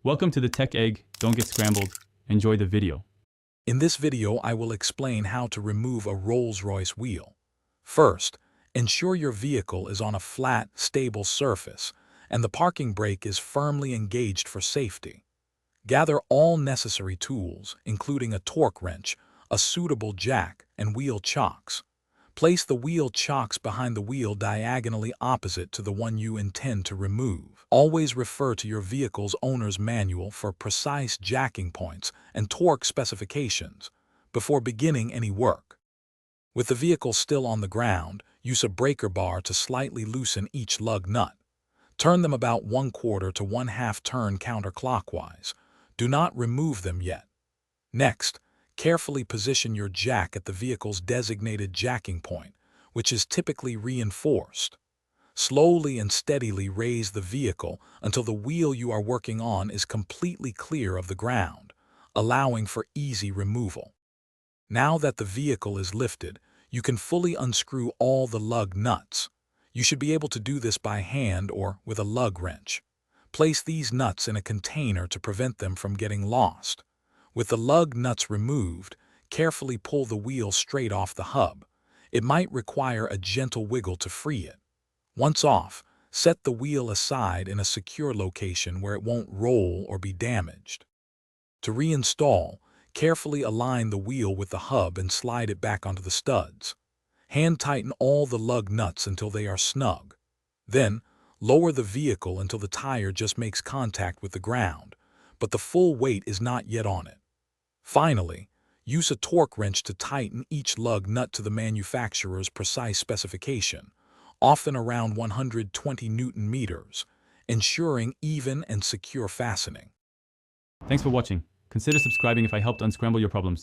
Welcome to the Tech Egg. Don't get scrambled. Enjoy the video. In this video, I will explain how to remove a Rolls-Royce wheel. First, ensure your vehicle is on a flat, stable surface and the parking brake is firmly engaged for safety. Gather all necessary tools, including a torque wrench, a suitable jack, and wheel chocks. Place the wheel chocks behind the wheel diagonally opposite to the one you intend to remove. Always refer to your vehicle's owner's manual for precise jacking points and torque specifications before beginning any work. With the vehicle still on the ground, use a breaker bar to slightly loosen each lug nut. Turn them about 1/4 to 1/2 turn counterclockwise. Do not remove them yet. Next, carefully position your jack at the vehicle's designated jacking point, which is typically reinforced. Slowly and steadily raise the vehicle until the wheel you are working on is completely clear of the ground, allowing for easy removal. Now that the vehicle is lifted, you can fully unscrew all the lug nuts. You should be able to do this by hand or with a lug wrench. Place these nuts in a container to prevent them from getting lost. With the lug nuts removed, carefully pull the wheel straight off the hub. It might require a gentle wiggle to free it. Once off, set the wheel aside in a secure location where it won't roll or be damaged. To reinstall, carefully align the wheel with the hub and slide it back onto the studs. Hand tighten all the lug nuts until they are snug. Then, lower the vehicle until the tire just makes contact with the ground, but the full weight is not yet on it. Finally, use a torque wrench to tighten each lug nut to the manufacturer's precise specification, often around 120 Newton meters, ensuring even and secure fastening. Thanks for watching. Consider subscribing if I helped unscramble your problems.